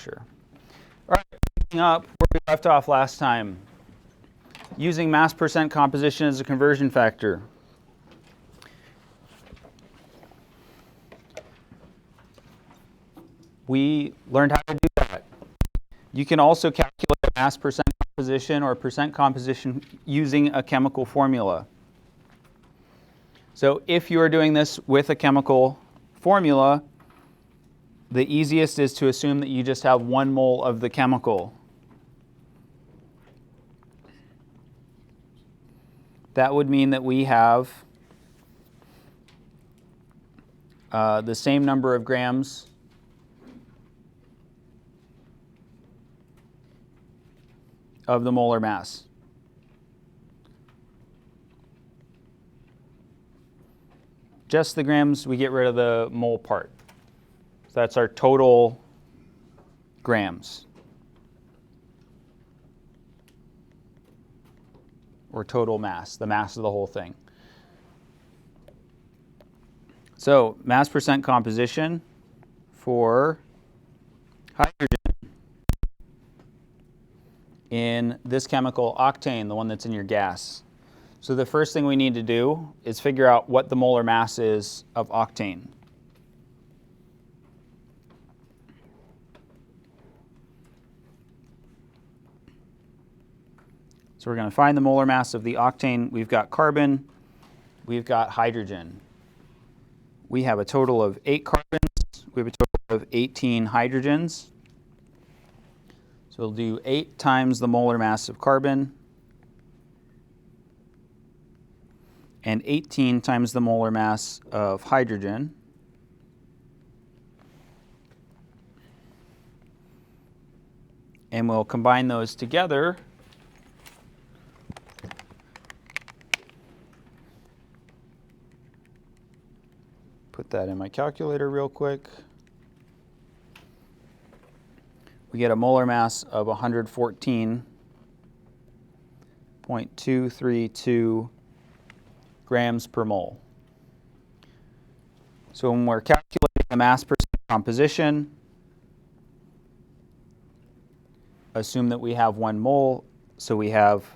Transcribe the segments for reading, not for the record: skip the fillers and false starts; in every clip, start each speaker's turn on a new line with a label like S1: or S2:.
S1: lecture. All right, picking up where we left off last time, using mass percent composition as a conversion factor. We learned how to do that. You can also calculate mass percent composition or percent composition using a chemical formula. So if you are doing this with a chemical formula, the easiest is to assume that you just have 1 mole of the chemical. That would mean that we have the same number of grams of the molar mass. Just the grams, we get rid of the mole part. So that's our total grams, or total mass, the mass of the whole thing. So mass percent composition for hydrogen in this chemical octane, the one that's in your gas. So the first thing we need to do is figure out what the molar mass is of octane. So we're going to find the molar mass of the octane. We've got carbon, we've got hydrogen. We have a total of 8 carbons, we have a total of 18 hydrogens. So we'll do 8 times the molar mass of carbon and 18 times the molar mass of hydrogen. And we'll combine those together. Put that in my calculator real quick. We get a molar mass of 114.232 grams per mole. So when we're calculating the mass percent composition, assume that we have 1 mole, so we have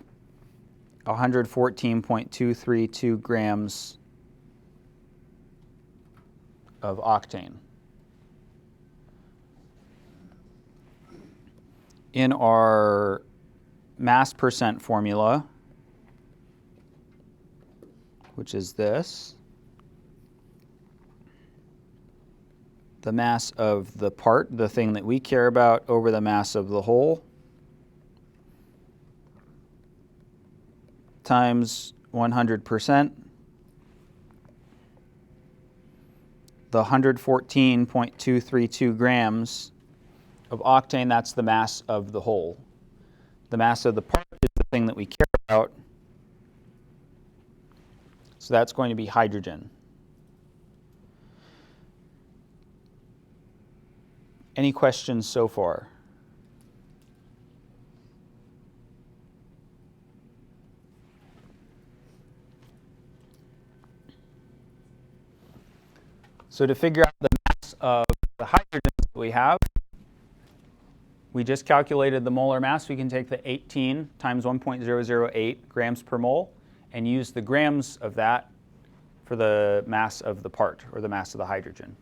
S1: 114.232 grams of octane. In our mass percent formula, which is this, the mass of the part, the thing that we care about, over the mass of the whole, times 100%. The 114.232 grams of octane, that's the mass of the whole. The mass of the part is the thing that we care about. So that's going to be hydrogen. Any questions so far? So to figure out the mass of the hydrogens that we have, we just calculated the molar mass. We can take the 18 times 1.008 grams per mole and use the grams of that for the mass of the part, or the mass of the hydrogen.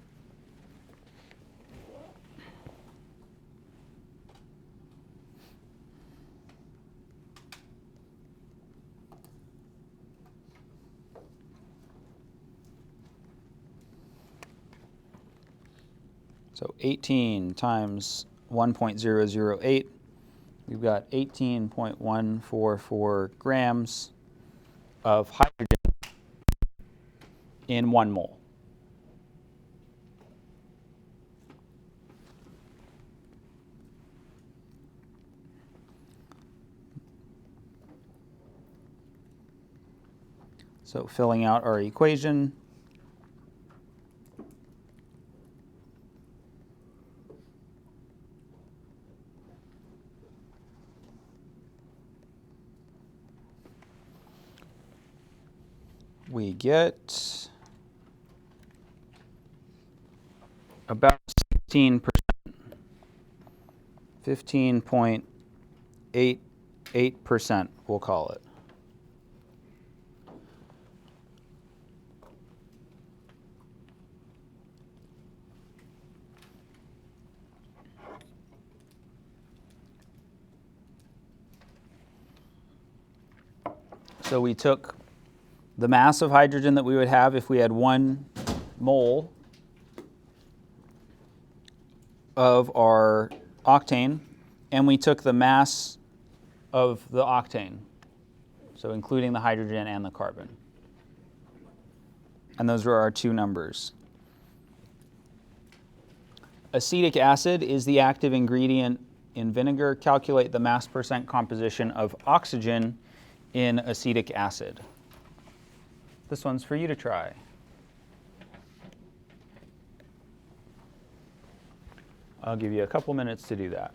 S1: So 18 times 1.008, we've got 18.144 grams of hydrogen in 1 mole. So filling out our equation, we get about 16%. 15.88%, we'll call it. So we took the mass of hydrogen that we would have if we had 1 mole of our octane, and we took the mass of the octane, so including the hydrogen and the carbon. And those were our 2 numbers. Acetic acid is the active ingredient in vinegar. Calculate the mass percent composition of oxygen in acetic acid. This one's for you to try. I'll give you a couple minutes to do that.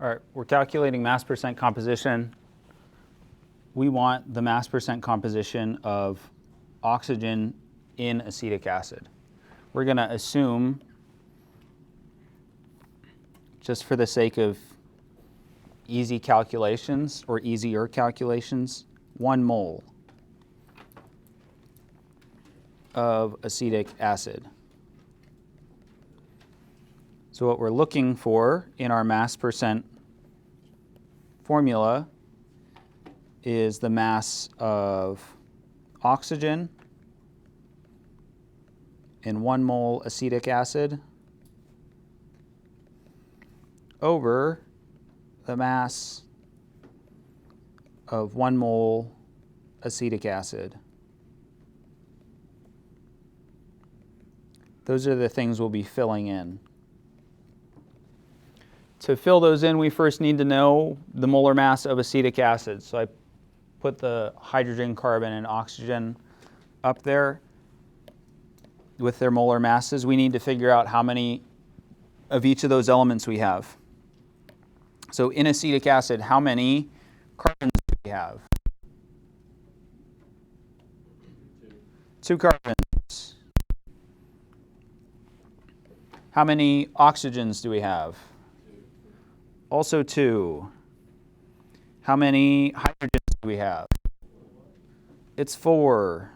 S1: All right, we're calculating mass percent composition. We want the mass percent composition of oxygen in acetic acid. We're going to assume, just for the sake of easy calculations or easier calculations, 1 mole of acetic acid. So what we're looking for in our mass percent formula is the mass of oxygen in 1 mole acetic acid over the mass of 1 mole acetic acid. Those are the things we'll be filling in. To fill those in, we first need to know the molar mass of acetic acid. So I put the hydrogen, carbon, and oxygen up there with their molar masses. We need to figure out how many of each of those elements we have. So in acetic acid, how many carbons do we have? 2 carbons. How many oxygens do we have? Also 2. How many hydrogens do we have? It's 4.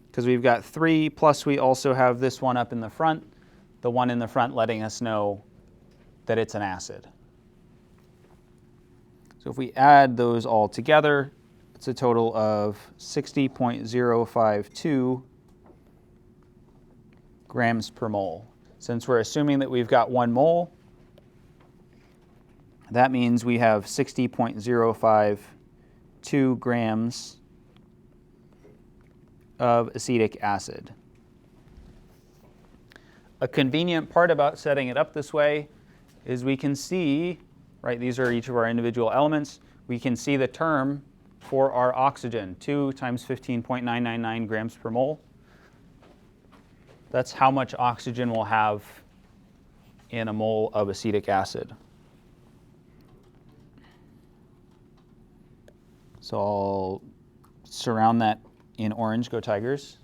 S1: Because we've got 3, plus we also have this one up in the front, the one in the front letting us know that it's an acid. So if we add those all together, it's a total of 60.052 grams per mole. Since we're assuming that we've got 1 mole, that means we have 60.052 grams of acetic acid. A convenient part about setting it up this way is we can see, right, these are each of our individual elements, we can see the term for our oxygen, 2 times 15.999 grams per mole. That's how much oxygen we'll have in a mole of acetic acid. So I'll surround that in orange, go Tigers.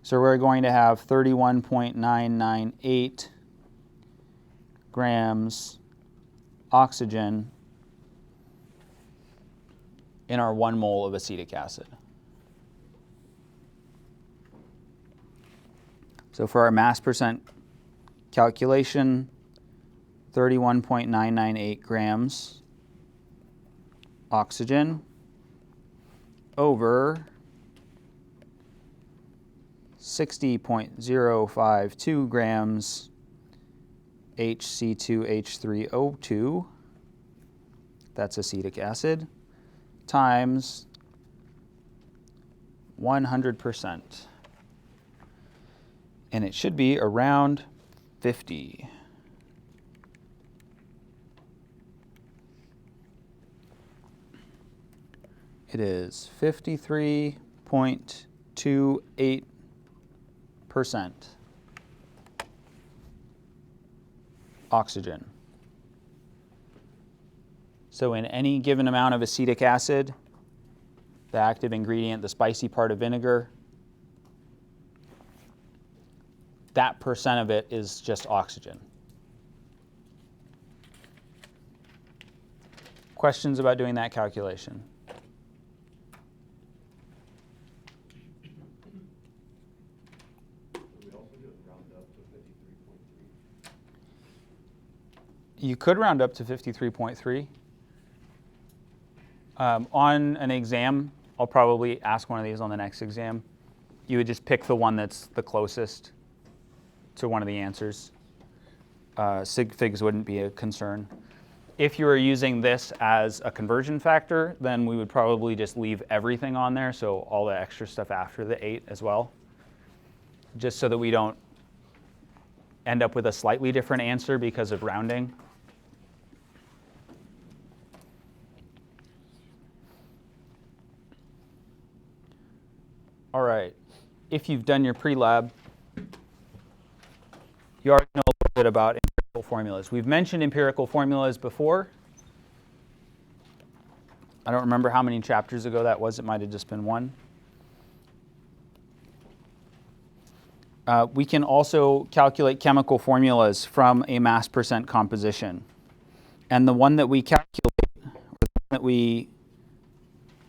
S1: So we're going to have 31.998 grams oxygen in our 1 mole of acetic acid. So for our mass percent calculation, 31.998 grams oxygen over 60.052 grams HC2H3O2, that's acetic acid, times 100%. And it should be around 50. It is 53.28% oxygen. So in any given amount of acetic acid, the active ingredient, the spicy part of vinegar, that percent of it is just oxygen. Questions about doing that calculation? You could round up to 53.3. On an exam, I'll probably ask one of these on the next exam. You would just pick the one that's the closest to one of the answers. Sig figs wouldn't be a concern. If you were using this as a conversion factor, then we would probably just leave everything on there, so all the extra stuff after the 8 as well, just so that we don't end up with a slightly different answer because of rounding. All right, if you've done your pre-lab, you already know a little bit about empirical formulas. We've mentioned empirical formulas before. I don't remember how many chapters ago that was. It might have just been 1. We can also calculate chemical formulas from a mass percent composition. And the one that we calculate, or the one that we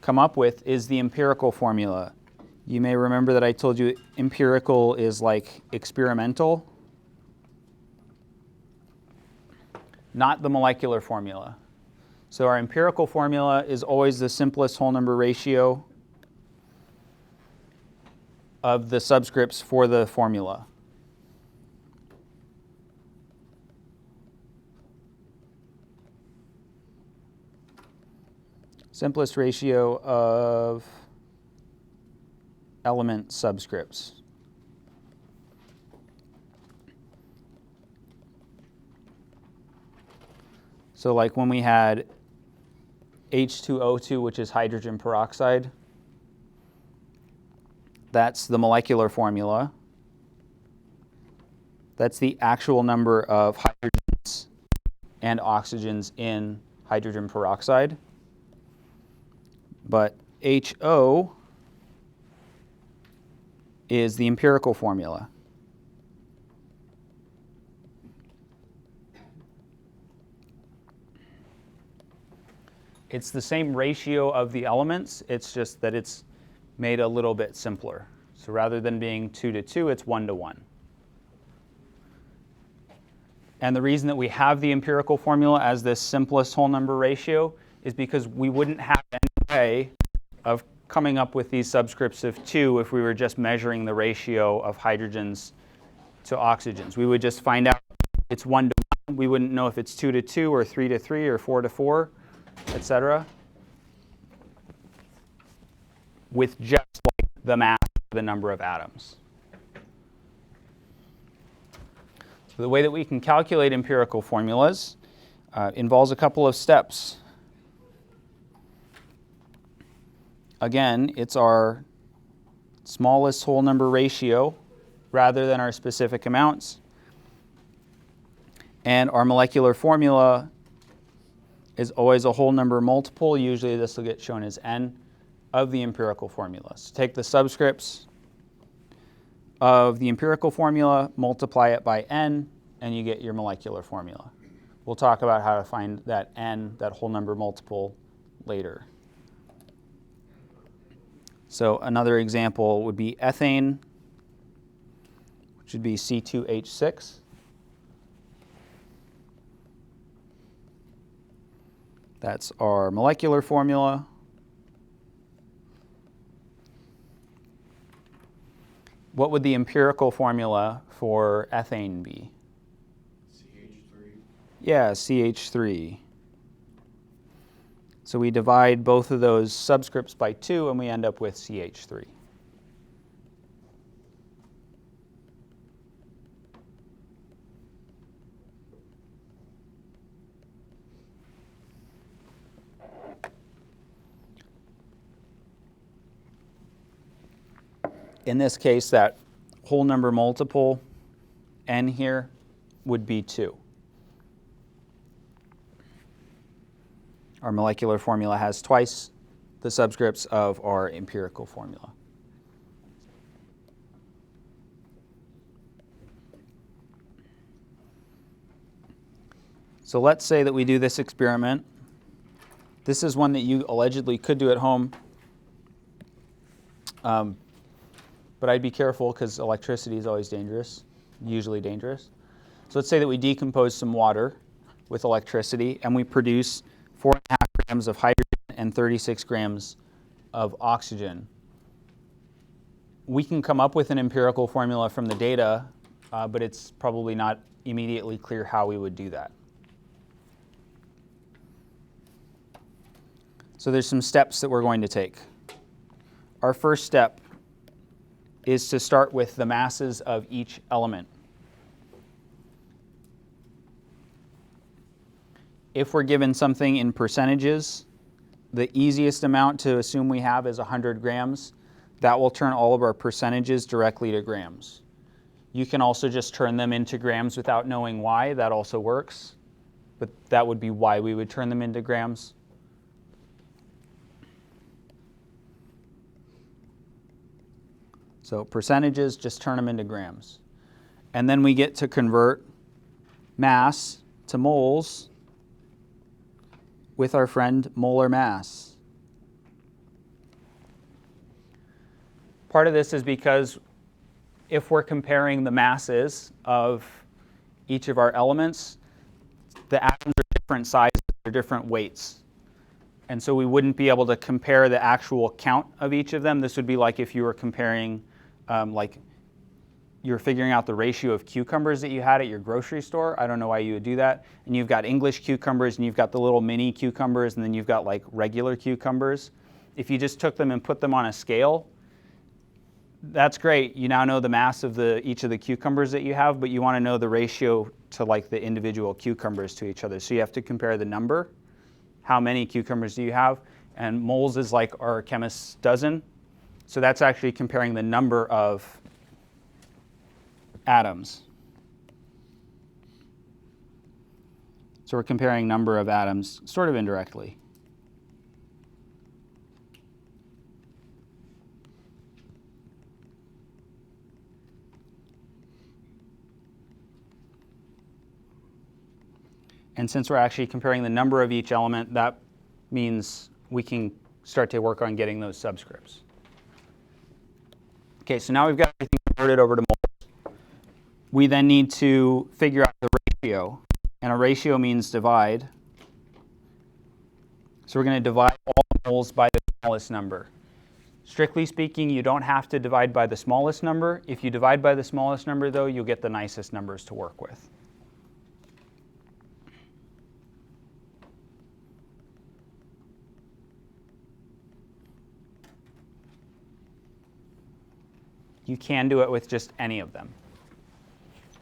S1: come up with, is the empirical formula. You may remember that I told you empirical is like experimental, not the molecular formula. So our empirical formula is always the simplest whole number ratio of the subscripts for the formula. Simplest ratio of element subscripts. So like when we had H2O2, which is hydrogen peroxide, that's the molecular formula. That's the actual number of hydrogens and oxygens in hydrogen peroxide. But HO is the empirical formula. It's the same ratio of the elements, it's just that it's made a little bit simpler. So rather than being 2 to 2, it's 1 to 1. And the reason that we have the empirical formula as this simplest whole number ratio is because we wouldn't have any way of coming up with these subscripts of 2 if we were just measuring the ratio of hydrogens to oxygens. We would just find out it's 1 to 1. We wouldn't know if it's 2 to 2 or 3 to 3 or 4 to 4, etc. with just like the mass of the number of atoms. So the way that we can calculate empirical formulas involves a couple of steps. Again, it's our smallest whole number ratio rather than our specific amounts. And our molecular formula is always a whole number multiple. Usually this will get shown as n of the empirical formula. So take the subscripts of the empirical formula, multiply it by n, and you get your molecular formula. We'll talk about how to find that n, that whole number multiple, later. So another example would be ethane, which would be C2H6. That's our molecular formula. What would the empirical formula for ethane be?
S2: CH3.
S1: Yeah, CH3. So we divide both of those subscripts by 2 and we end up with CH3. In this case, that whole number multiple, n here, would be 2. Our molecular formula has twice the subscripts of our empirical formula. So let's say that we do this experiment. This is one that you allegedly could do at home. But I'd be careful because electricity is always dangerous, usually dangerous. So let's say that we decompose some water with electricity and we produce 4.5 grams of hydrogen and 36 grams of oxygen. We can come up with an empirical formula from the data, but it's probably not immediately clear how we would do that. So there's some steps that we're going to take. Our first step is to start with the masses of each element. If we're given something in percentages, the easiest amount to assume we have is 100 grams. That will turn all of our percentages directly to grams. You can also just turn them into grams without knowing why. That also works. But that would be why we would turn them into grams. So percentages, just turn them into grams. And then we get to convert mass to moles with our friend molar mass. Part of this is because if we're comparing the masses of each of our elements, the atoms are different sizes, they're different weights. And so we wouldn't be able to compare the actual count of each of them. This would be like if you were comparing, like you're figuring out the ratio of cucumbers that you had at your grocery store. I don't know why you would do that. And you've got English cucumbers, and you've got the little mini cucumbers, and then you've got like regular cucumbers. If you just took them and put them on a scale, that's great. You now know the mass of each of the cucumbers that you have, but you want to know the ratio to like the individual cucumbers to each other. So you have to compare the number. How many cucumbers do you have? And moles is like our chemist's dozen. So that's actually comparing the number of atoms. So we're comparing number of atoms sort of indirectly. And since we're actually comparing the number of each element, that means we can start to work on getting those subscripts. Okay, so now we've got everything converted over to moles. We then need to figure out the ratio. And a ratio means divide. So we're going to divide all moles by the smallest number. Strictly speaking, you don't have to divide by the smallest number. If you divide by the smallest number, though, you'll get the nicest numbers to work with. You can do it with just any of them.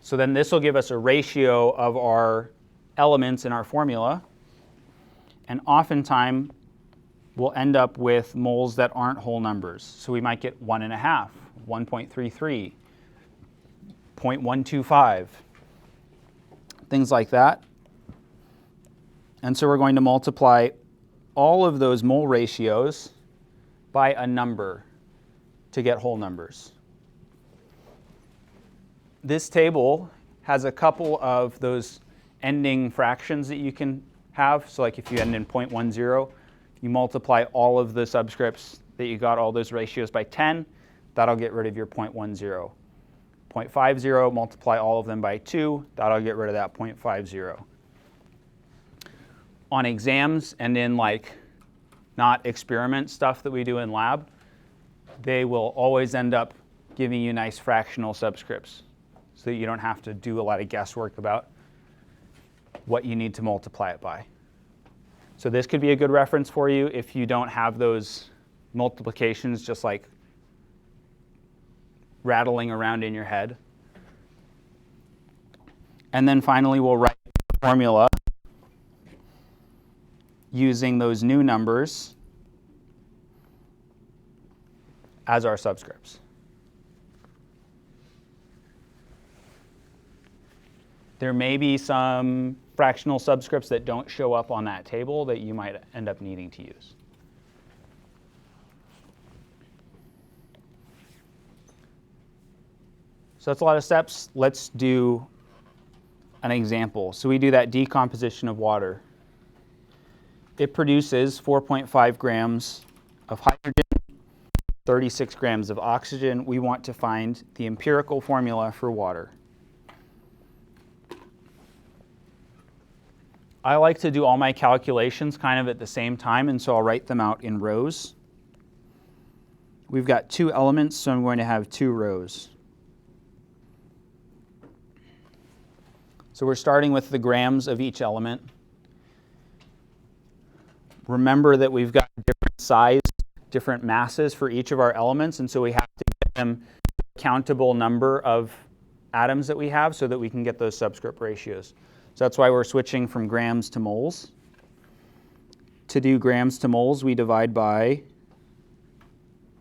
S1: So then this will give us a ratio of our elements in our formula. And oftentimes, we'll end up with moles that aren't whole numbers. So we might get 1.5, 1.33, 0.125, things like that. And so we're going to multiply all of those mole ratios by a number to get whole numbers. This table has a couple of those ending fractions that you can have. So like if you end in 0.10, you multiply all of the subscripts that you got, all those ratios by 10, that'll get rid of your 0.10. 0.50, multiply all of them by 2, that'll get rid of that 0.50. On exams and in like not experiment stuff that we do in lab, they will always end up giving you nice fractional subscripts so that you don't have to do a lot of guesswork about what you need to multiply it by. So this could be a good reference for you if you don't have those multiplications just like rattling around in your head. And then finally, we'll write the formula using those new numbers as our subscripts. There may be some fractional subscripts that don't show up on that table that you might end up needing to use. So that's a lot of steps. Let's do an example. So we do that decomposition of water. It produces 4.5 grams of hydrogen, 36 grams of oxygen. We want to find the empirical formula for water. I like to do all my calculations kind of at the same time, and so I'll write them out in rows. We've got 2 elements, so I'm going to have 2 rows. So we're starting with the grams of each element. Remember that we've got different size, different masses for each of our elements, and so we have to get them a countable number of atoms that we have so that we can get those subscript ratios. So that's why we're switching from grams to moles. To do grams to moles, we divide by,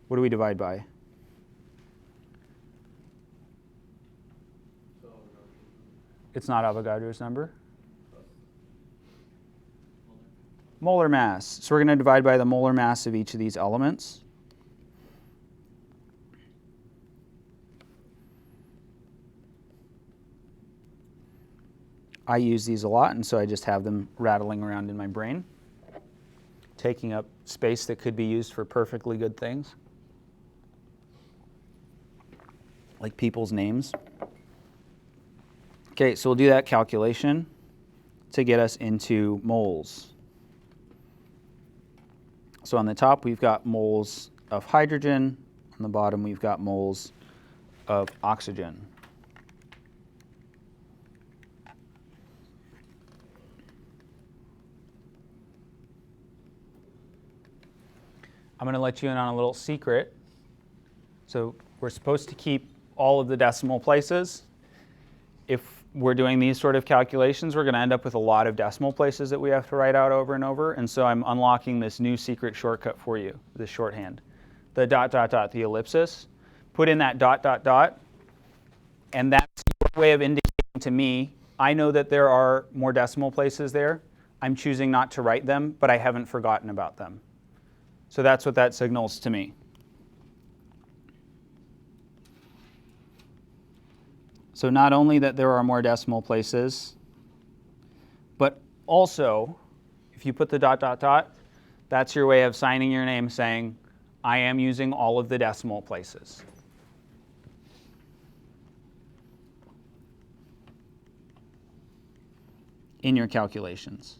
S1: what do we divide by? It's not Avogadro's number. Molar mass. So we're going to divide by the molar mass of each of these elements. I use these a lot, and so I just have them rattling around in my brain. taking up space that could be used for perfectly good things, like people's names. Okay, so we'll do that calculation to get us into moles. So on the top, we've got moles of hydrogen. On the bottom, we've got moles of oxygen. I'm going to let you in on a little secret. So we're supposed to keep all of the decimal places. If we're doing these sort of calculations, we're going to end up with a lot of decimal places that we have to write out over and over. And so I'm unlocking this new secret shortcut for you, this shorthand. The ... the ellipsis. Put in that ... and that's your way of indicating to me, I know that there are more decimal places there. I'm choosing not to write them, but I haven't forgotten about them. So that's what that signals to me. So not only that there are more decimal places, but also, if you put the ... that's your way of signing your name saying, I am using all of the decimal places. In your calculations.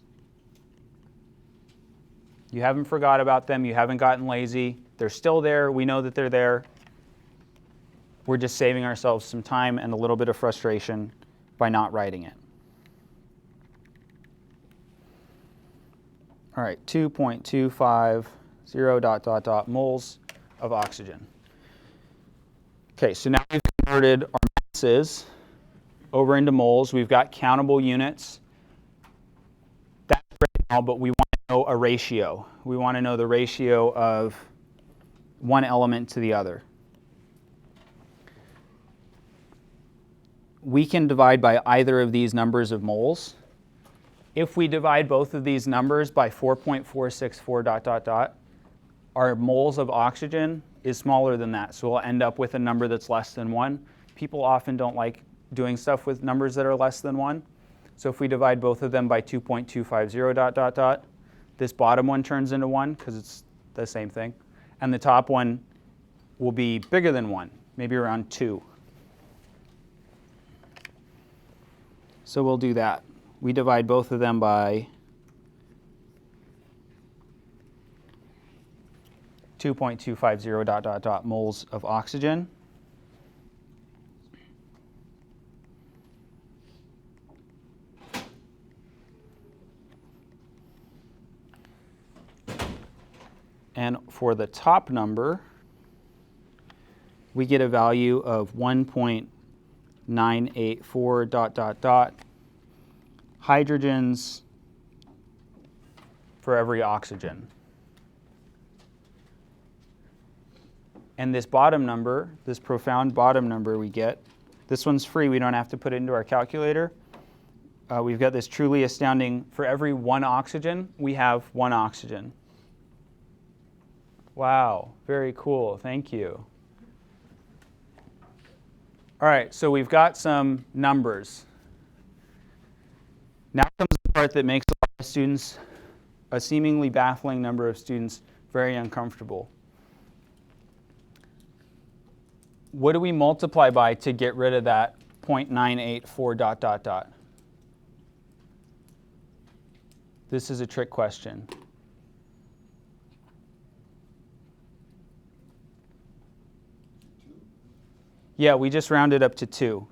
S1: You haven't forgot about them. You haven't gotten lazy. They're still there. We know that they're there. We're just saving ourselves some time and a little bit of frustration by not writing it. All right, 2.250 ... moles of oxygen. Okay, so now we've converted our masses over into moles. We've got countable units. That's great now, but we want to know a ratio. We want to know the ratio of one element to the other. We can divide by either of these numbers of moles. If we divide both of these numbers by 4.464 ... our moles of oxygen is smaller than that. So we'll end up with a number that's less than 1. People often don't like doing stuff with numbers that are less than 1. So if we divide both of them by 2.250 ... this bottom one turns into 1 because it's the same thing. And the top one will be bigger than 1, maybe around 2. So we'll do that. We divide both of them by 2.250 ... moles of oxygen. And for the top number, we get a value of 1.984 ... hydrogens for every oxygen. And this bottom number, this profound bottom number we get, this one's free. We don't have to put it into our calculator. We've got this truly astounding, for every 1 oxygen, we have 1 oxygen. Wow, very cool. Thank you. All right, so we've got some numbers. Now comes the part that makes a lot of students, a seemingly baffling number of students, very uncomfortable. What do we multiply by to get rid of that 0.984 ... This is a trick question. Yeah, we just rounded up to 2.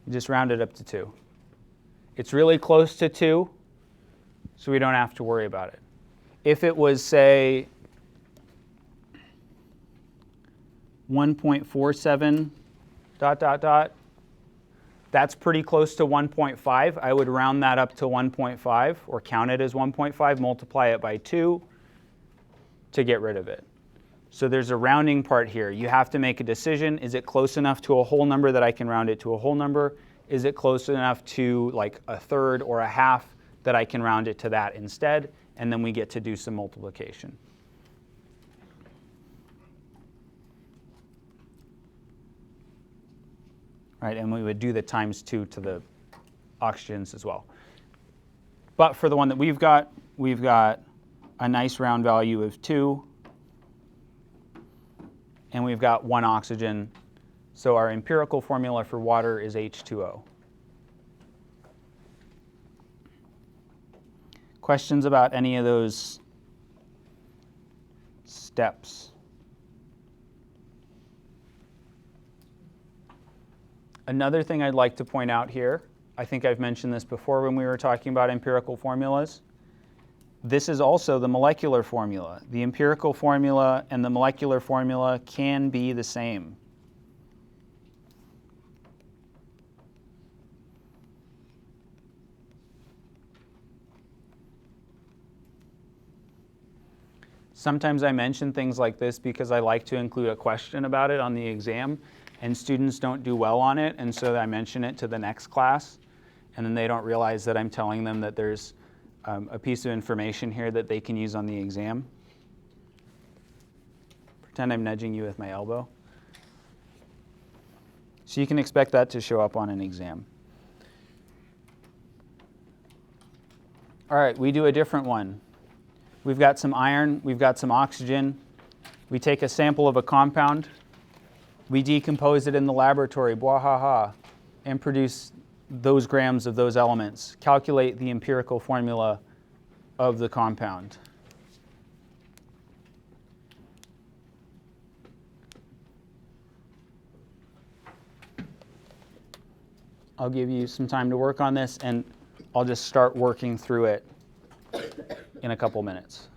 S1: We just rounded up to 2. It's really close to 2, so we don't have to worry about it. If it was, say, 1.47 ... that's pretty close to 1.5. I would round that up to 1.5 or count it as 1.5, multiply it by 2 to get rid of it. So there's a rounding part here. You have to make a decision. Is it close enough to a whole number that I can round it to a whole number? Is it close enough to like a third or a half that I can round it to that instead? And then we get to do some multiplication. Right, and we would do the times 2 to the oxygens as well. But for the one that we've got a nice round value of 2, and we've got 1 oxygen. So our empirical formula for water is H2O. Questions about any of those steps? Another thing I'd like to point out here, I think I've mentioned this before when we were talking about empirical formulas. This is also the molecular formula. The empirical formula and the molecular formula can be the same. Sometimes I mention things like this because I like to include a question about it on the exam, and students don't do well on it, and so I mention it to the next class, and then they don't realize that I'm telling them that there's a piece of information here that they can use on the exam. Pretend I'm nudging you with my elbow. So you can expect that to show up on an exam. All right, we do a different one. We've got some iron, we've got some oxygen. We take a sample of a compound, we decompose it in the laboratory, bwahaha, and produce those grams of those elements. Calculate the empirical formula of the compound. I'll give you some time to work on this, and I'll just start working through it in a couple minutes.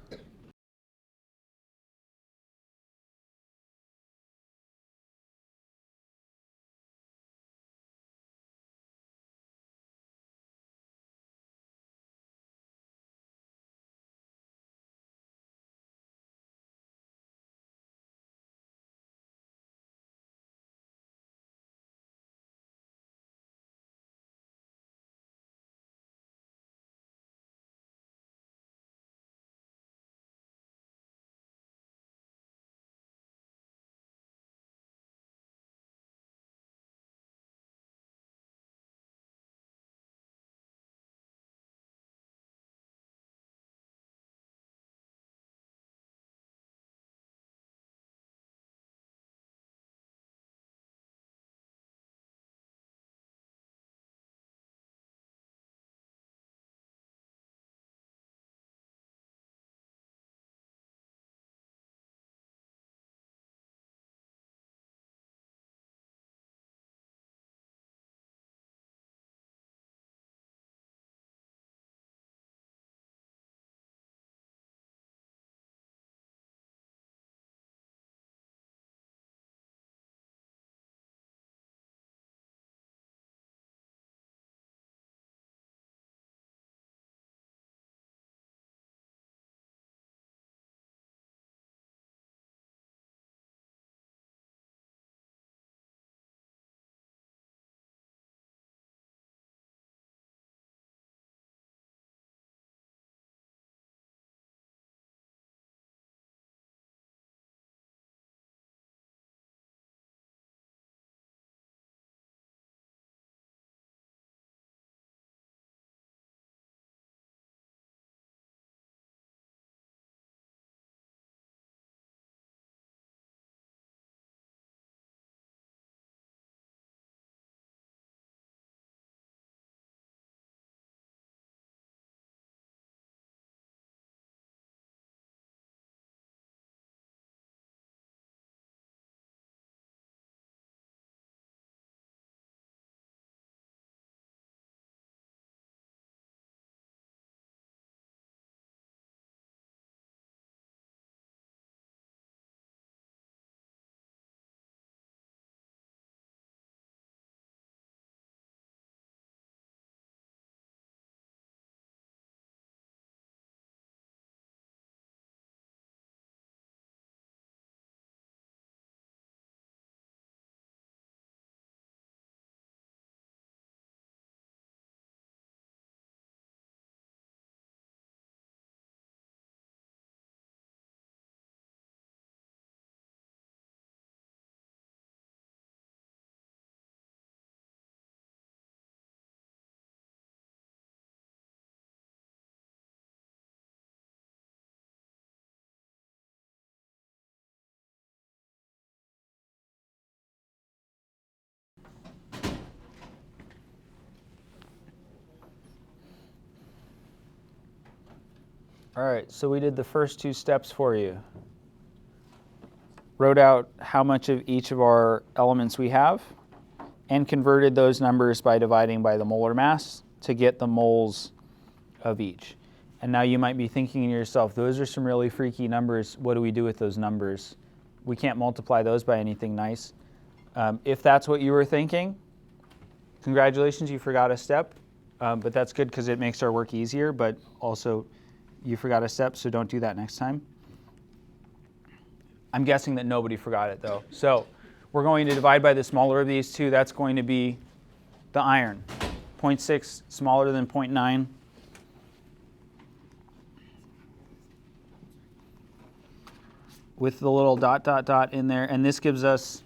S1: All right, so we did the first two steps for you. Wrote out how much of each of our elements we have and converted those numbers by dividing by the molar mass to get the moles of each. And now you might be thinking to yourself, those are some really freaky numbers. What do we do with those numbers? We can't multiply those by anything nice. If that's what you were thinking, congratulations, you forgot a step. But that's good because it makes our work easier, but also you forgot a step, so don't do that next time. I'm guessing that nobody forgot it though. So we're going to divide by the smaller of these two. That's going to be the iron. 0.6 smaller than 0.9. With the little dot, dot, dot in there. And this gives us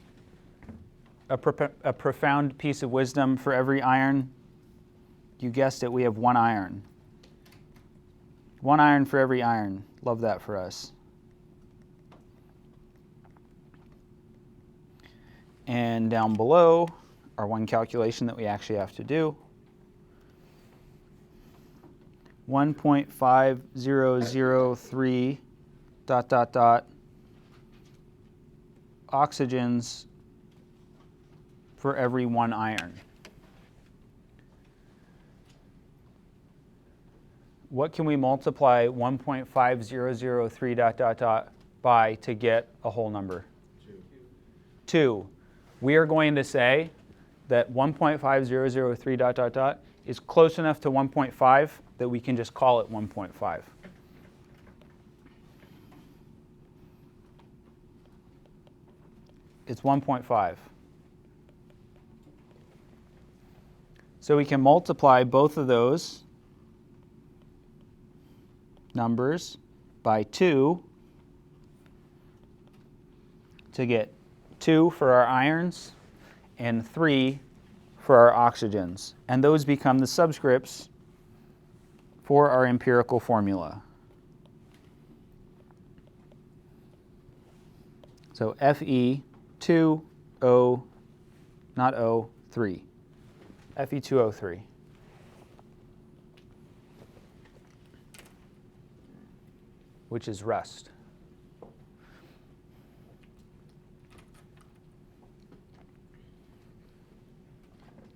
S1: a profound piece of wisdom. For every iron, you guessed it, we have one iron. One iron for every iron. Love that for us. And down below, our one calculation that we actually have to do. 1.5003 dot, dot, dot oxygens for every one iron. What can we multiply 1.5003 dot, dot, dot by to get a whole number? 2. We are going to say that 1.5003 dot, dot, dot is close enough to 1.5 that we can just call it 1.5. It's 1.5. So we can multiply both of those numbers by 2 to get 2 for our irons and 3 for our oxygens. And those become the subscripts for our empirical formula. So Fe2O, not O, 3. Fe2O3. Which is rust.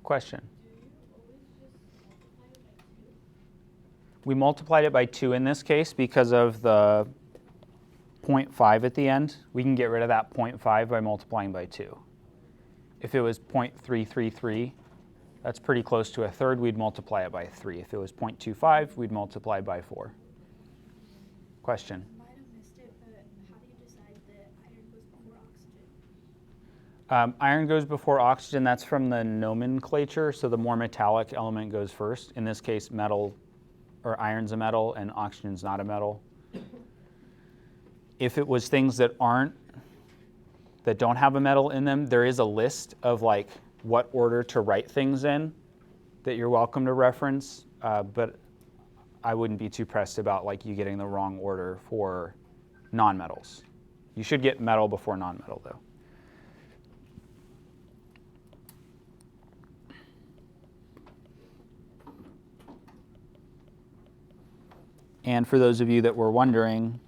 S1: Question? We multiplied it by 2 in this case because of the 0.5 at the end. We can get rid of that 0.5 by multiplying by 2. If it was 0.333, that's pretty close to a third, we'd multiply it by 3. If it was 0.25, we'd multiply by 4. Question?
S3: I might have missed it, but how do you decide that iron goes before oxygen?
S1: Iron goes before oxygen. That's from the nomenclature, so the more metallic element goes first. In this case, metal, or iron's a metal and oxygen's not a metal. If it was things that don't have a metal in them, there is a list of like what order to write things in that you're welcome to reference, but I wouldn't be too pressed about like you getting the wrong order for nonmetals. You should get metal before nonmetal though. And for those of you that were wondering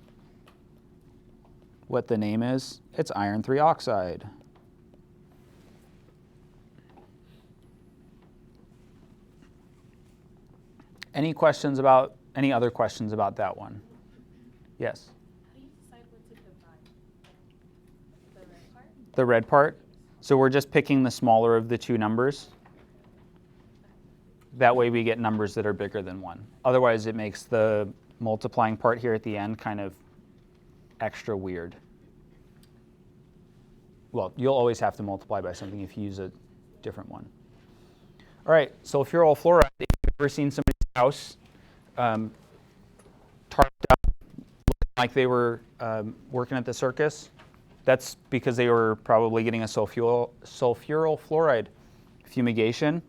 S1: what the name is, it's iron 3 oxide. Any other questions about that one? Yes?
S3: How do you decide what to divide? The red part?
S1: The red part? So we're just picking the smaller of the two numbers. That way we get numbers that are bigger than 1. Otherwise it makes the multiplying part here at the end kind of extra weird. Well, you'll always have to multiply by something if you use a different one. All right, sulfuryl fluoride. If you've ever seen somebody's house tarped up, looking like they were working at the circus, that's because they were probably getting a sulfuryl fluoride fumigation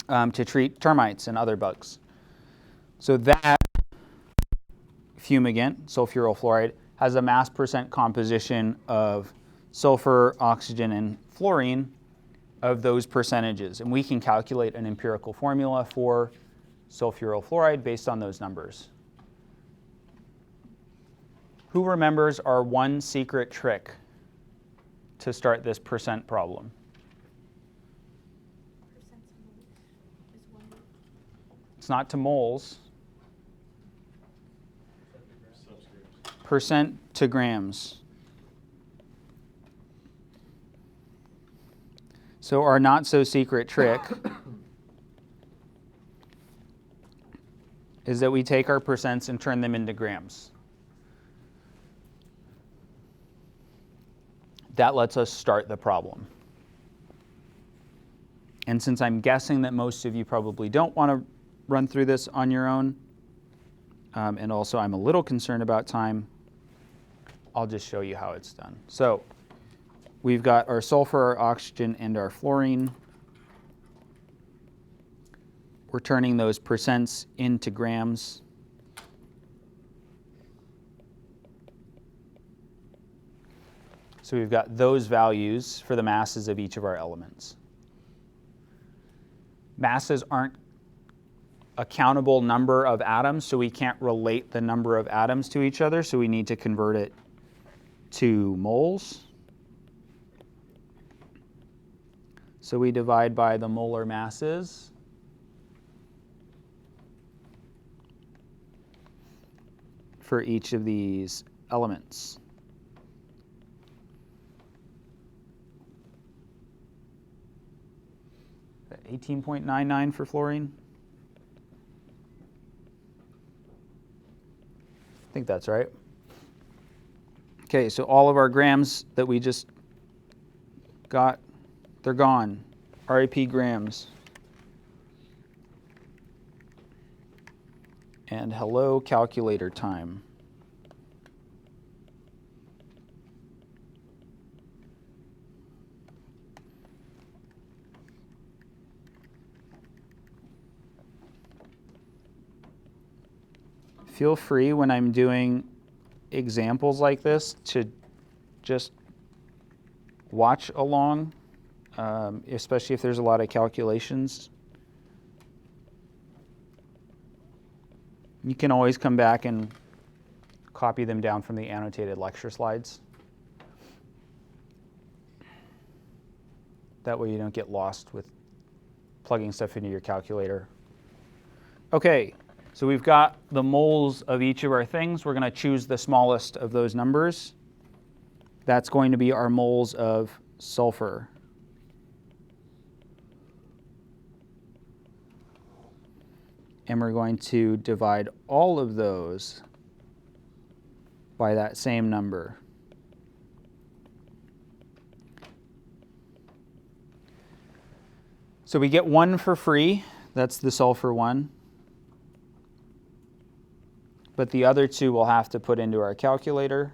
S1: to treat termites and other bugs. So that fumigant, sulfuryl fluoride, has a mass percent composition of sulfur, oxygen, and fluorine of those percentages. And we can calculate an empirical formula for sulfuryl fluoride based on those numbers. Who remembers our one secret trick to start this percent problem?
S3: Percent to moles is 1 to
S1: It's not to moles.
S2: Subscripts.
S1: Percent to grams. So our not so secret trick is that we take our percents and turn them into grams. That lets us start the problem. And since I'm guessing that most of you probably don't want to run through this on your own, and also I'm a little concerned about time, I'll just show you how it's done. So we've got our sulfur, our oxygen, and our fluorine. We're turning those percents into grams. So we've got those values for the masses of each of our elements. Masses aren't a countable number of atoms, so we can't relate the number of atoms to each other, so we need to convert it to moles. So we divide by the molar masses. For each of these elements. That 18.99 for fluorine. I think that's right. Okay, so all of our grams that we just got, they're gone. RIP grams. And hello, calculator time. Feel free when I'm doing examples like this to just watch along, especially if there's a lot of calculations. You can always come back and copy them down from the annotated lecture slides. That way you don't get lost with plugging stuff into your calculator. Okay, so we've got the moles of each of our things. We're going to choose the smallest of those numbers. That's going to be our moles of sulfur. And we're going to divide all of those by that same number. So we get one for free. That's the sulfur one. But the other two we'll have to put into our calculator.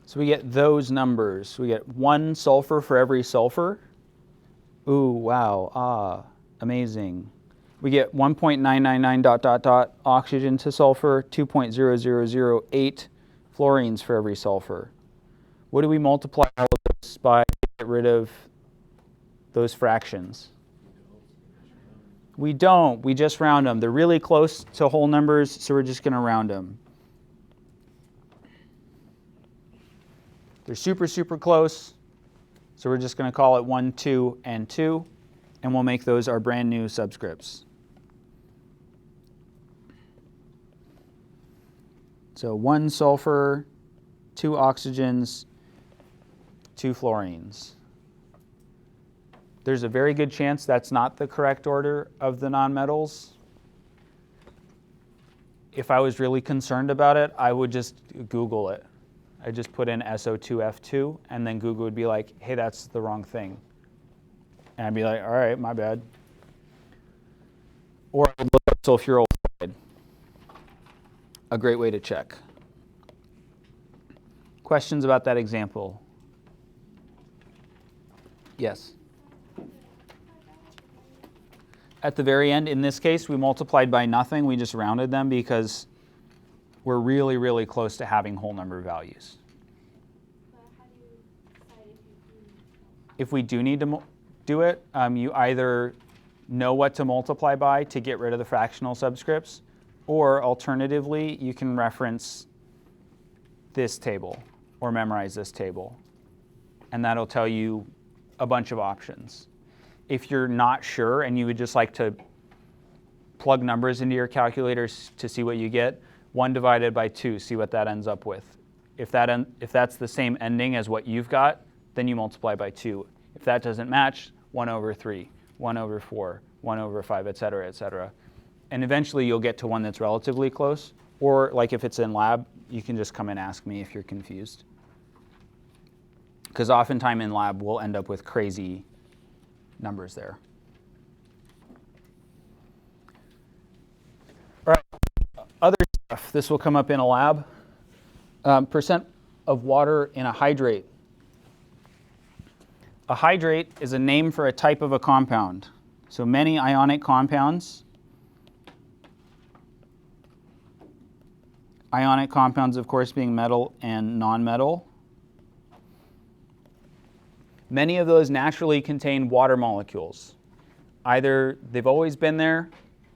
S1: So we get those numbers. We get one sulfur for every sulfur. Ooh, wow, amazing. We get 1.999 ... oxygen to sulfur, 2.0008 fluorines for every sulfur. What do we multiply all of this by to get rid of those fractions? We don't. We just round them. They're really close to whole numbers, so we're just going to round them. They're super, super close, so we're just going to call it 1, 2, and 2, and we'll make those our brand new subscripts. So 1 sulfur, 2 oxygens, 2 fluorines. There's a very good chance that's not the correct order of the nonmetals. If I was really concerned about it, I would just Google it. I just put in SO2F2, and then Google would be like, hey, that's the wrong thing. And I'd be like, all right, my bad. Or I would look up sulfuryl fluoride. A great way to check. Questions about that example? Yes. At the very end, in this case, we multiplied by nothing. We just rounded them because we're really, really close to having whole number values.
S3: But how do you decide if you do?
S1: If we do need to do it, you either know what to multiply by to get rid of the fractional subscripts, or alternatively, you can reference this table or memorize this table, and that'll tell you a bunch of options. If you're not sure and you would just like to plug numbers into your calculators to see what you get, 1 divided by 2, see what that ends up with. If that's the same ending as what you've got, then you multiply by 2. If that doesn't match, 1 over 3, 1 over 4, 1 over 5, et cetera, et cetera. And eventually you'll get to one that's relatively close. Or like if it's in lab, you can just come and ask me if you're confused. Because oftentimes in lab, we'll end up with crazy numbers there. All right, other stuff. This will come up in a lab. Percent of water in a hydrate. A hydrate is a name for a type of a compound. So many ionic compounds. Ionic compounds, of course, being metal and nonmetal. Many of those naturally contain water molecules. Either they've always been there,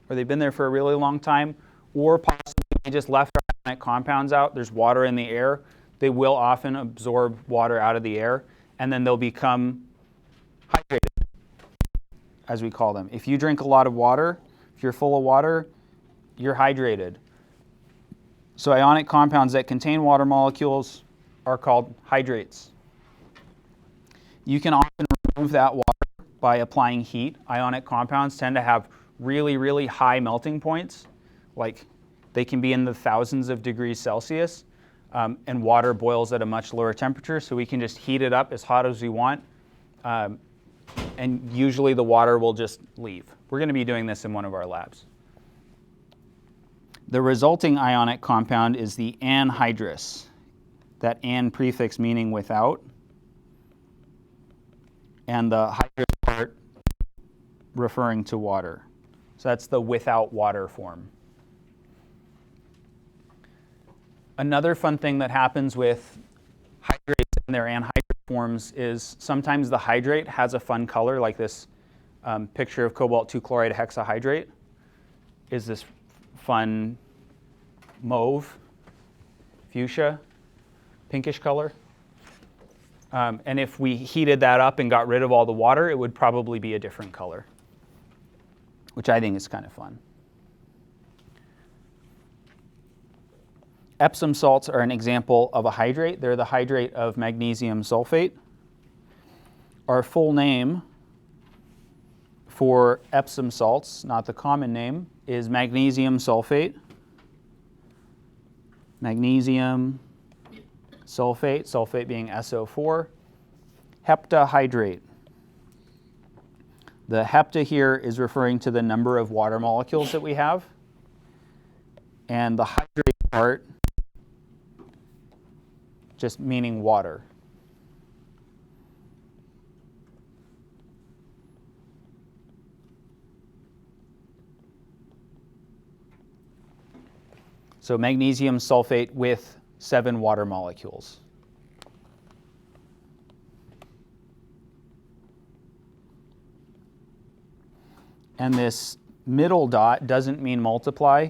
S1: or they've been there for a really long time, or possibly they just left ionic compounds out. There's water in the air. They will often absorb water out of the air, and then they'll become hydrated, as we call them. If you drink a lot of water, if you're full of water, you're hydrated. So ionic compounds that contain water molecules are called hydrates. You can often remove that water by applying heat. Ionic compounds tend to have really, really high melting points. Like they can be in the thousands of degrees Celsius, and water boils at a much lower temperature, so we can just heat it up as hot as we want, and usually the water will just leave. We're going to be doing this in one of our labs. The resulting ionic compound is the anhydrous, that an prefix meaning without, and the hydrous part referring to water. So that's the without water form. Another fun thing that happens with hydrates and their anhydrous forms is sometimes the hydrate has a fun color, like this picture of cobalt 2 chloride hexahydrate is this fun mauve, fuchsia, pinkish color. And if we heated that up and got rid of all the water, it would probably be a different color, which I think is kind of fun. Epsom salts are an example of a hydrate. They're the hydrate of magnesium sulfate. Our full name for Epsom salts, not the common name, is magnesium sulfate. Magnesium sulfate, sulfate being SO4, heptahydrate. The hepta here is referring to the number of water molecules that we have, and the hydrate part just meaning water. So magnesium sulfate with 7 water molecules. And this middle dot doesn't mean multiply.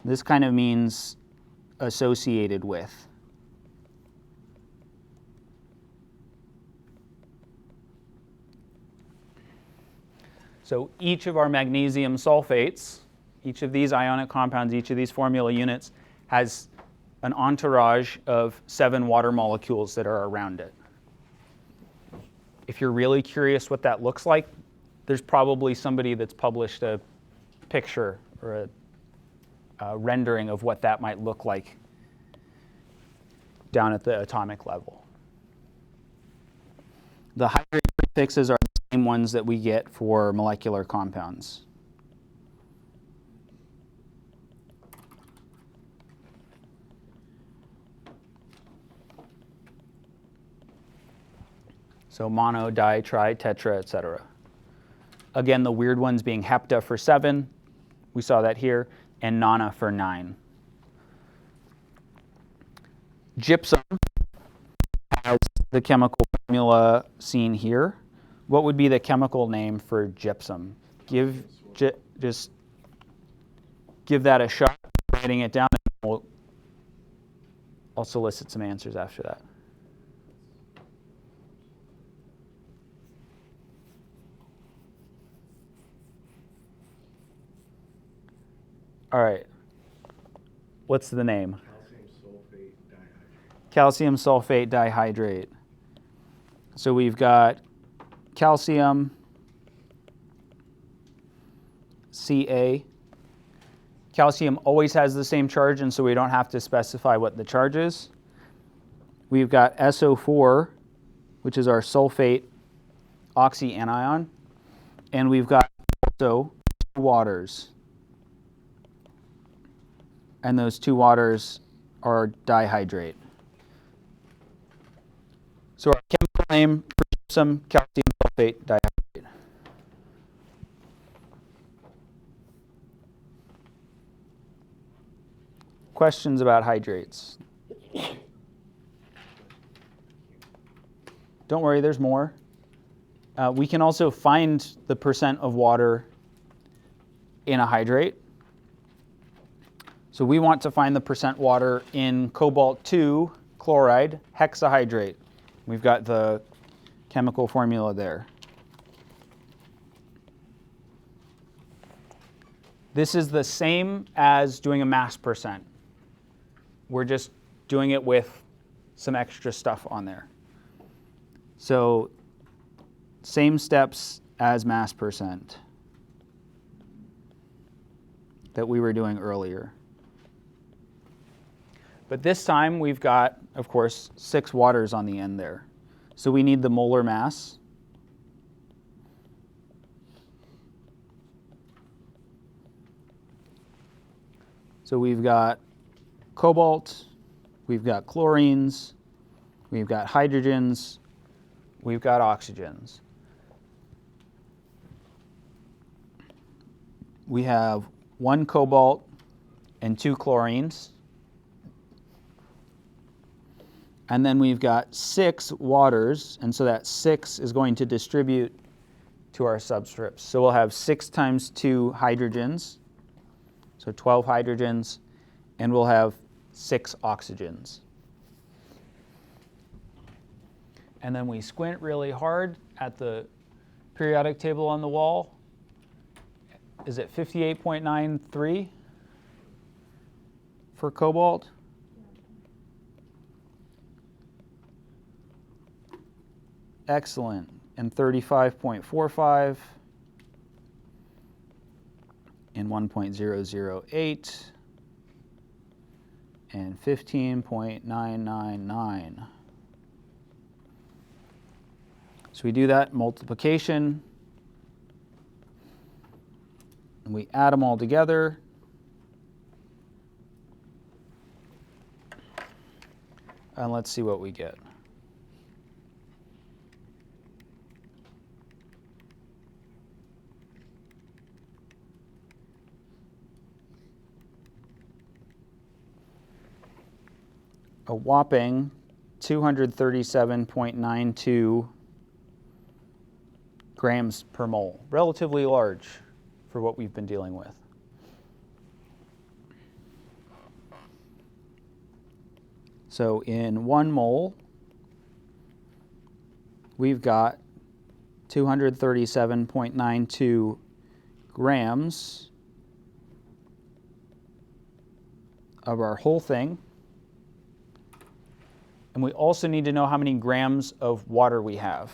S1: This kind of means associated with. So each of our magnesium sulfates, each of these ionic compounds, each of these formula units has an entourage of 7 water molecules that are around it. If you're really curious what that looks like, there's probably somebody that's published a picture or a rendering of what that might look like down at the atomic level. The hydrate prefixes are the same ones that we get for molecular compounds. So mono, di, tri, tetra, etc. Again, the weird ones being hepta for 7, we saw that here, and nona for 9. Gypsum has the chemical formula seen here. What would be the chemical name for gypsum? Just give that a shot, writing it down, and I'll solicit some answers after that. All right. What's the name?
S2: Calcium sulfate dihydrate.
S1: Calcium sulfate dihydrate. So we've got calcium, Ca. Calcium always has the same charge, and so we don't have to specify what the charge is. We've got SO4, which is our sulfate oxyanion, and we've got also 2 waters. And those 2 waters are dihydrate. So our chemical name for gypsum, calcium sulfate dihydrate. Questions about hydrates? Don't worry, there's more. We can also find the percent of water in a hydrate. So we want to find the percent water in cobalt-2 chloride hexahydrate. We've got the chemical formula there. This is the same as doing a mass percent. We're just doing it with some extra stuff on there. So same steps as mass percent that we were doing earlier. But this time we've got, of course, 6 waters on the end there. So we need the molar mass. So we've got cobalt, we've got chlorines, we've got hydrogens, we've got oxygens. We have 1 cobalt and 2 chlorines. And then we've got 6 waters, and so that 6 is going to distribute to our subscripts. So we'll have 6 times 2 hydrogens, so 12 hydrogens, and we'll have 6 oxygens. And then we squint really hard at the periodic table on the wall. Is it 58.93 for cobalt? Excellent. And 35.45 and 1.008 and 15.999. So we do that multiplication, and we add them all together. And let's see what we get. A whopping 237.92 grams per mole. Relatively large for what we've been dealing with. So in 1 mole, we've got 237.92 grams of our whole thing. And we also need to know how many grams of water we have.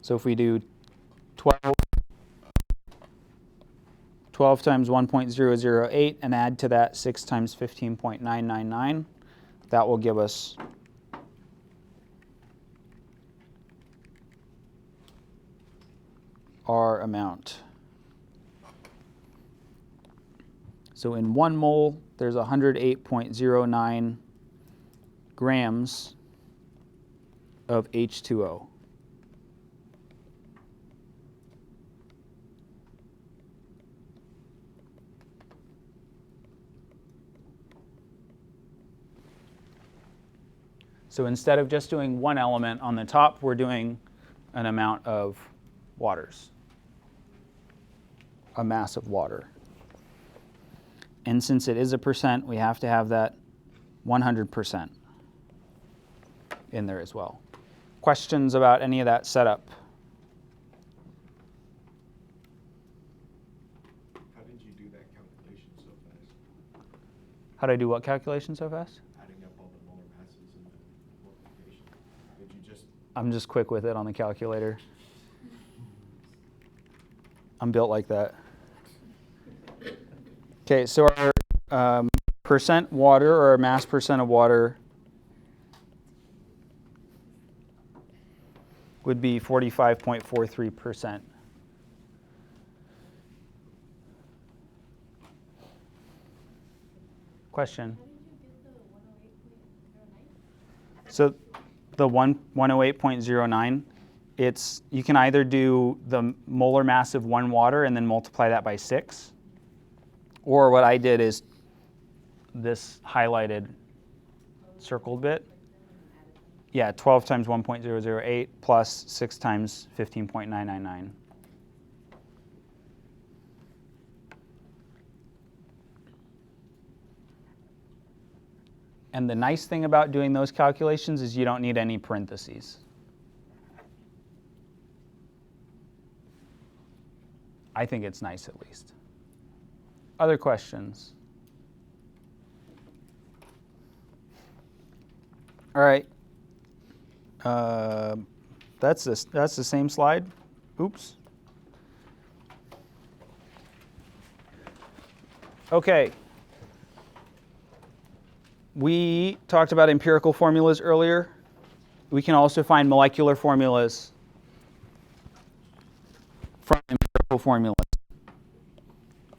S1: So if we do 12 times 1.008 and add to that 6 times 15.999, that will give us our amount. So in 1 mole, there's 108.09 grams of H2O. So instead of just doing one element on the top, we're doing an amount of waters, a mass of water. And since it is a percent, we have to have that 100% in there as well. Questions about any of that setup?
S2: How did you do that calculation so fast?
S1: How do I do what calculation so fast?
S2: Adding up all the molar masses and the multiplication. Did you just...
S1: I'm just quick with it on the calculator. I'm built like that. Okay, so our percent water, or our mass percent of water, would be 45.43%. Question?
S3: How did you get the 108.09?
S1: So the 108.09, you can either do the molar mass of one water and then multiply that by 6. Or what I did is this highlighted circled bit. Yeah, 12 times 1.008 plus 6 times 15.999. And the nice thing about doing those calculations is you don't need any parentheses. I think it's nice at least. Other questions? All right. That's the same slide. Oops. Okay. We talked about empirical formulas earlier. We can also find molecular formulas from empirical formulas.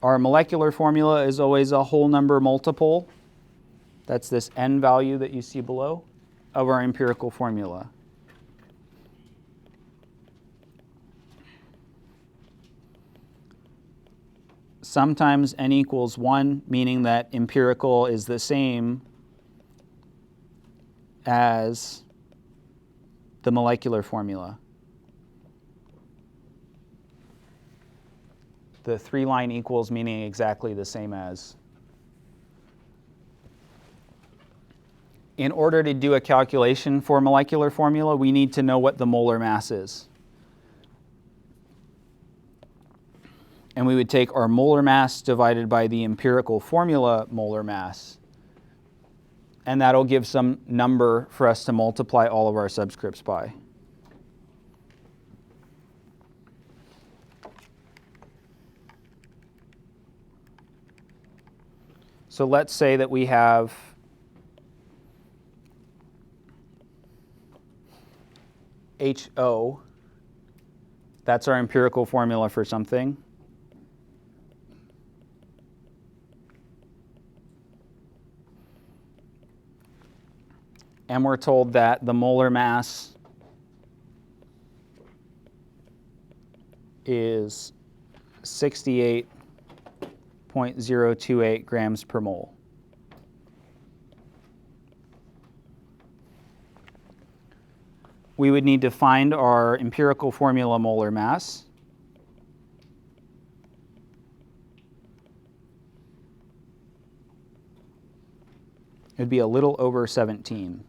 S1: Our molecular formula is always a whole number multiple. That's this n value that you see below of our empirical formula. Sometimes n equals 1, meaning that empirical is the same as the molecular formula. The 3-line equals meaning exactly the same as. In order to do a calculation for molecular formula, we need to know what the molar mass is. And we would take our molar mass divided by the empirical formula molar mass. And that'll give some number for us to multiply all of our subscripts by. So let's say that we have HO. That's our empirical formula for something. And we're told that the molar mass is 68.028 grams per mole. We would need to find our empirical formula molar mass. It would be a little over 17.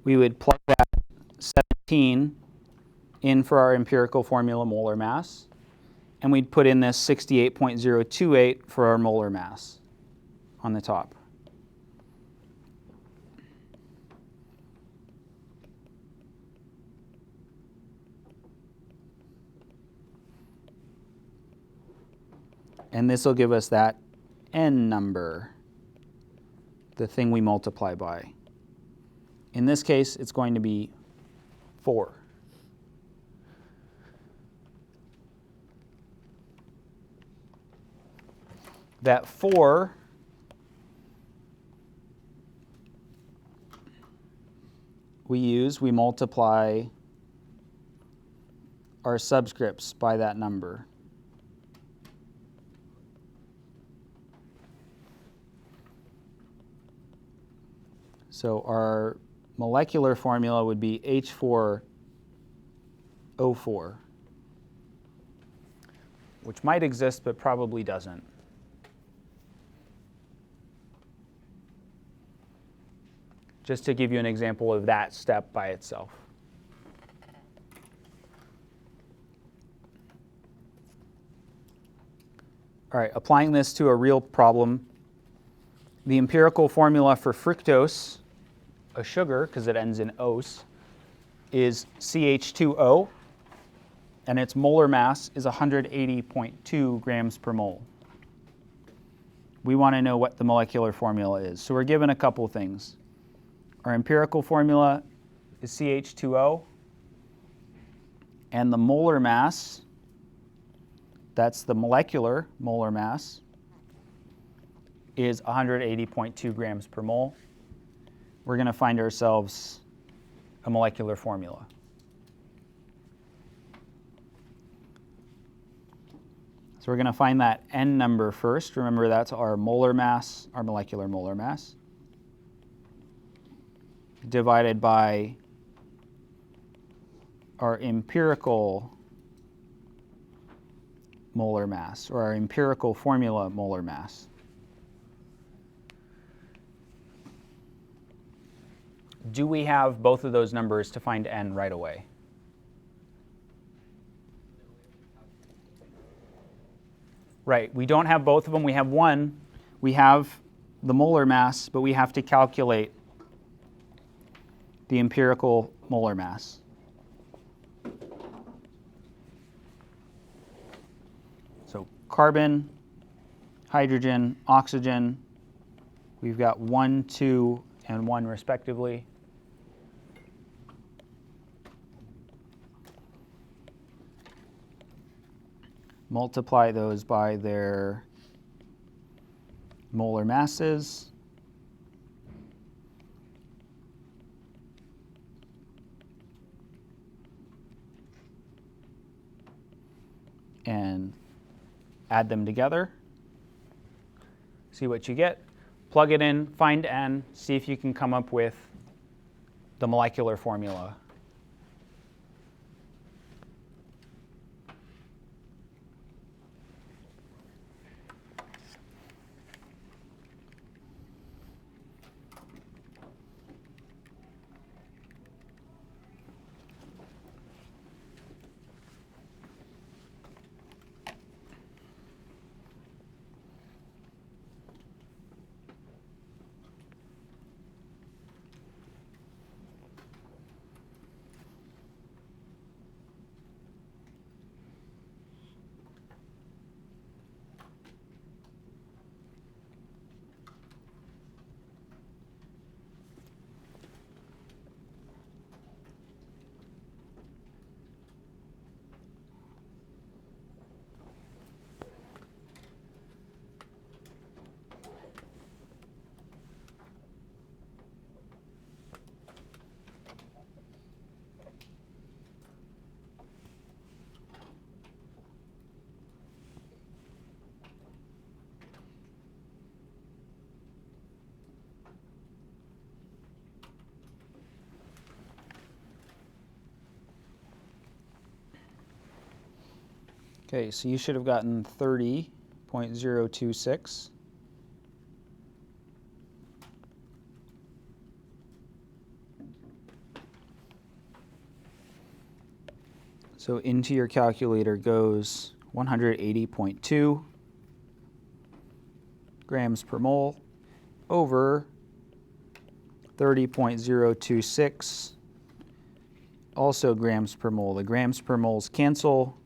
S1: We would plug that 17 in for our empirical formula molar mass, and we'd put in this 68.028 for our molar mass on the top. And this will give us that n number, the thing we multiply by. In this case, it's going to be 4. that 4 we multiply our subscripts by that number. So our molecular formula would be H4O4, which might exist but probably doesn't. Just to give you an example of that step by itself. All right, applying this to a real problem, the empirical formula for fructose, a sugar, because it ends in ose, is CH2O, and its molar mass is 180.2 grams per mole. We want to know what the molecular formula is. So we're given a couple things. Our empirical formula is CH2O, and the molar mass, that's the molecular molar mass, is 180.2 grams per mole. We're going to find ourselves a molecular formula. So we're going to find that N number first. Remember, that's our molar mass, our molecular molar mass, divided by our empirical molar mass, or our empirical formula molar mass. Do we have both of those numbers to find N right away? Right, we don't have both of them. We have one. We have the molar mass, but we have to calculate the empirical molar mass. So carbon, hydrogen, oxygen, we've got 1, 2, and 1 respectively. Multiply those by their molar masses. And add them together. See what you get. Plug it in, find N, see if you can come up with the molecular formula. Okay, so you should have gotten 30.026. So into your calculator goes 180.2 grams per mole over 30.026, also grams per mole. The grams per moles cancel.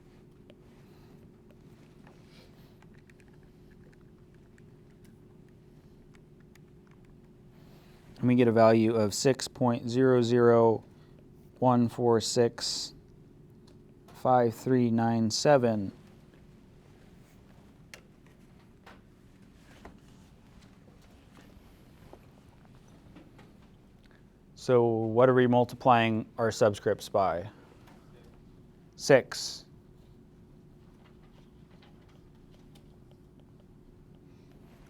S1: And we get a value of 6.001465397 So what are we multiplying our subscripts by? 6.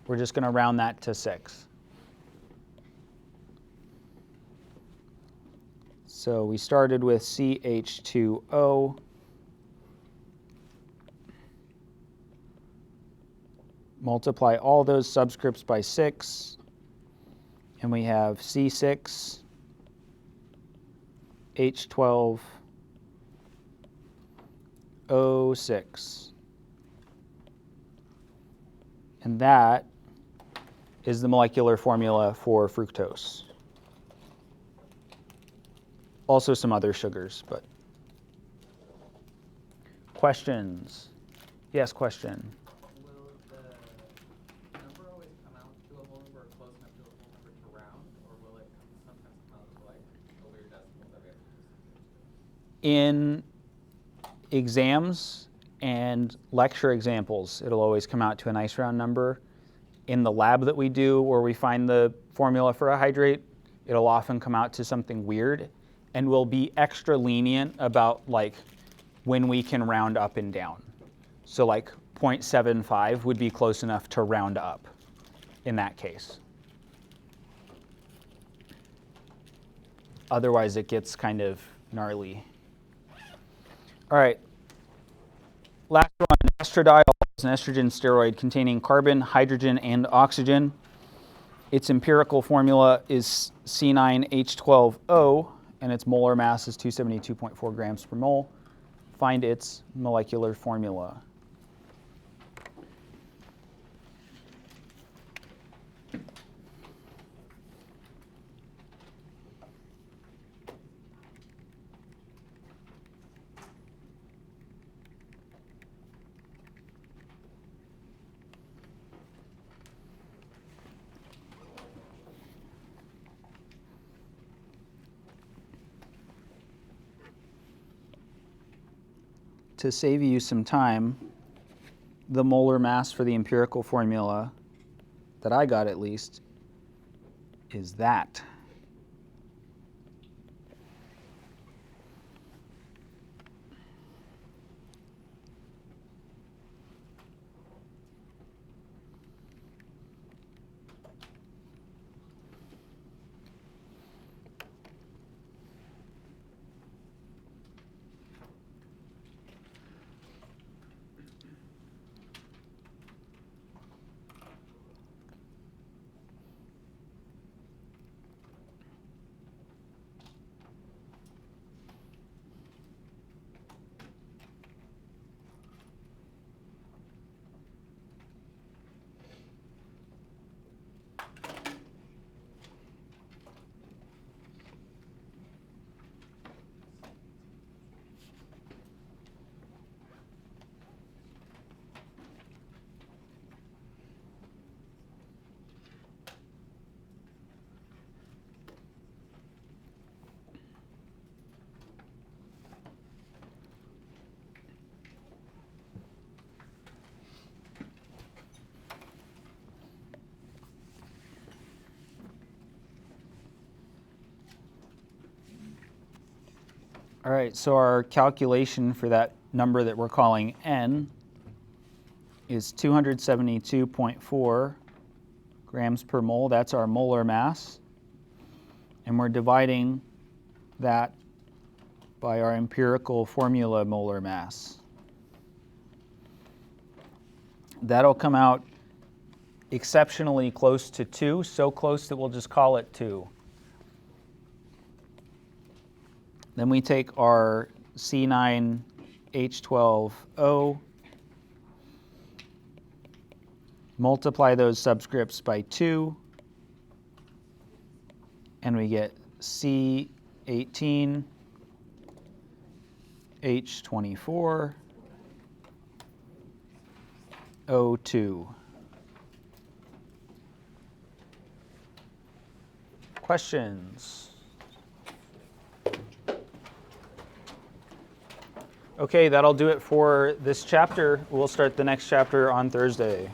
S1: We're just going to round that to 6. So we started with CH2O. Multiply all those subscripts by 6. And we have C6, H12, O6. And that is the molecular formula for fructose. Also some other sugars, but. Questions? Yes, question.
S4: Will the number always come out to a whole number or close enough to a whole number to round, or will it sometimes come out to like a weird decimal that we have to do something to?
S1: In exams and lecture examples, it'll always come out to a nice round number. In the lab that we do, where we find the formula for a hydrate, it'll often come out to something weird, and we'll be extra lenient about like when we can round up and down. So like 0.75 would be close enough to round up in that case. Otherwise, it gets kind of gnarly. All right. Last one, estradiol is an estrogen steroid containing carbon, hydrogen, and oxygen. Its empirical formula is C9H12O, and its molar mass is 272.4 grams per mole. Find its molecular formula. To save you some time, the molar mass for the empirical formula, that I got at least, is that. All right, so our calculation for that number that we're calling N is 272.4 grams per mole. That's our molar mass. And we're dividing that by our empirical formula molar mass. That'll come out exceptionally close to 2, so close that we'll just call it 2. Then we take our C9H12O, multiply those subscripts by 2, and we get C18H24O2. Questions? Okay, that'll do it for this chapter. We'll start the next chapter on Thursday.